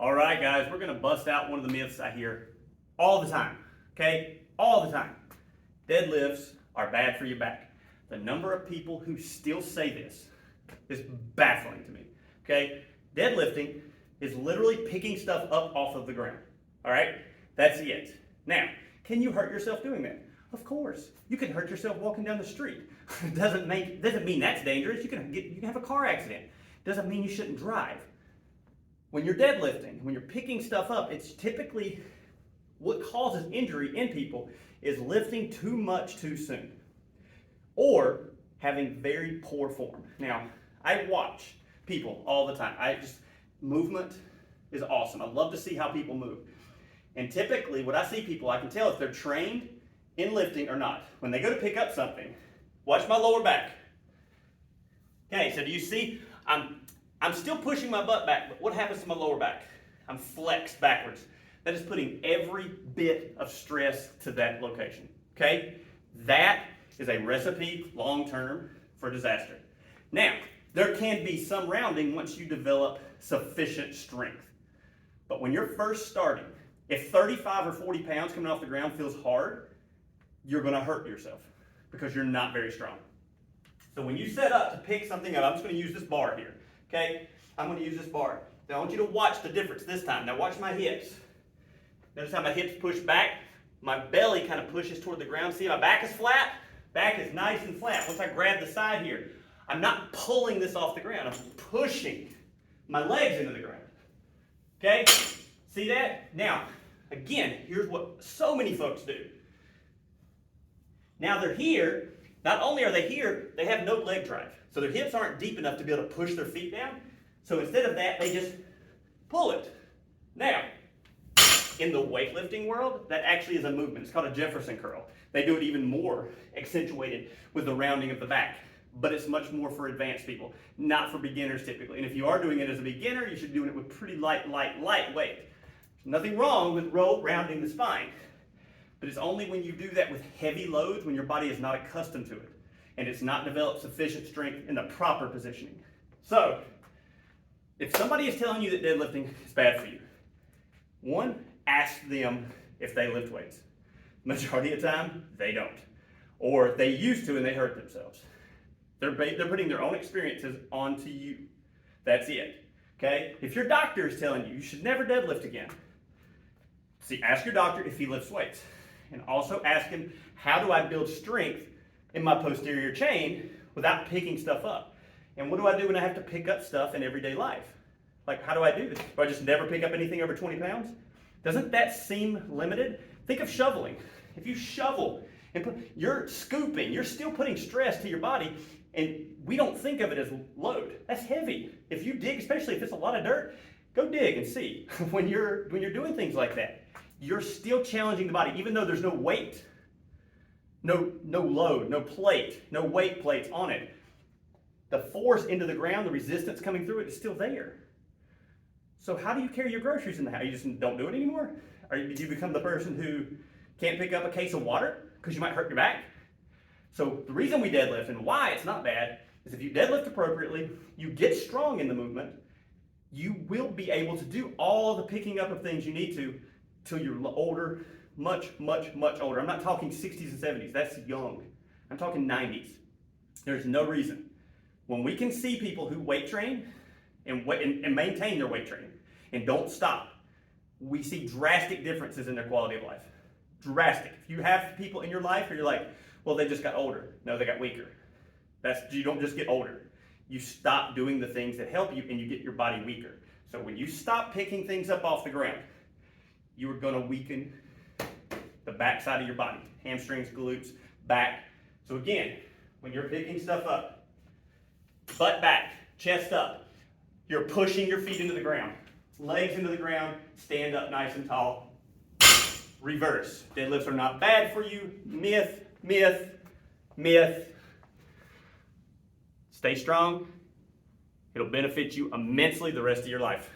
All right, guys, we're gonna bust out one of the myths I hear all the time, okay? All the time. Deadlifts are bad for your back. The number of people who still say this is baffling to me, okay? Deadlifting is literally picking stuff up off of the ground, all right? That's it. Now, can you hurt yourself doing that? Of course. You can hurt yourself walking down the street. doesn't mean that's dangerous. You can have a car accident. Doesn't mean you shouldn't drive. When you're deadlifting, when you're picking stuff up, it's typically what causes injury in people is lifting too much too soon or having very poor form. Now, I watch people all the time. Movement is awesome. I love to see how people move. And typically, when I see people, I can tell if they're trained in lifting or not. When they go to pick up something, watch my lower back. Okay, so do you see? I'm still pushing my butt back, but what happens to my lower back? I'm flexed backwards. That is putting every bit of stress to that location, okay? That is a recipe long-term for disaster. Now, there can be some rounding once you develop sufficient strength. But when you're first starting, if 35 or 40 pounds coming off the ground feels hard, you're gonna hurt yourself because you're not very strong. So when you set up to pick something up, I'm just gonna use this bar here, okay? I'm gonna use this bar. Now I want you to watch the difference this time. Now watch my hips. Notice how my hips push back. My belly kind of pushes toward the ground. See, my back is flat. Back is nice and flat. Once I grab the side here, I'm not pulling this off the ground. I'm pushing my legs into the ground. Okay? See that? Now, again, here's what so many folks do. Now they're here. Not only are they here, they have no leg drive. So their hips aren't deep enough to be able to push their feet down. So instead of that, they just pull it. Now, in the weightlifting world, that actually is a movement. It's called a Jefferson curl. They do it even more accentuated with the rounding of the back. But it's much more for advanced people, not for beginners typically. And if you are doing it as a beginner, you should be doing it with pretty light weight. There's nothing wrong with rounding the spine. But it's only when you do that with heavy loads when your body is not accustomed to it and it's not developed sufficient strength in the proper positioning. So, if somebody is telling you that deadlifting is bad for you, one, ask them if they lift weights. Majority of the time, they don't. Or they used to and they hurt themselves. They're putting their own experiences onto you. That's it. Okay? If your doctor is telling you should never deadlift again, ask your doctor if he lifts weights. And also ask him, how do I build strength in my posterior chain without picking stuff up? And what do I do when I have to pick up stuff in everyday life? Like, how do I do this? Do I just never pick up anything over 20 pounds? Doesn't that seem limited? Think of shoveling. If you shovel, you're scooping, you're still putting stress to your body, and we don't think of it as load. That's heavy. If you dig, especially if it's a lot of dirt, go dig and see. When you're doing things like that, you're still challenging the body, even though there's no weight, no load, no plate, no weight plates on it. The force into the ground, the resistance coming through it is still there. So how do you carry your groceries in the house? You just don't do it anymore? Or did you become the person who can't pick up a case of water because you might hurt your back? So the reason we deadlift and why it's not bad is if you deadlift appropriately, you get strong in the movement, you will be able to do all the picking up of things you need to till you're older, much older. I'm not talking 60s and 70s, that's young. I'm talking 90s. There's no reason. When we can see people who weight train and maintain their weight training and don't stop, we see drastic differences in their quality of life. Drastic. If you have people in your life where you're like, well, they just got older. No, they got weaker. You don't just get older. You stop doing the things that help you and you get your body weaker. So when you stop picking things up off the ground, you are gonna weaken the back side of your body. Hamstrings, glutes, back. So again, when you're picking stuff up, butt back, chest up, you're pushing your feet into the ground. Legs into the ground, stand up nice and tall. Reverse. Deadlifts are not bad for you. Myth, myth, myth. Stay strong. It'll benefit you immensely the rest of your life.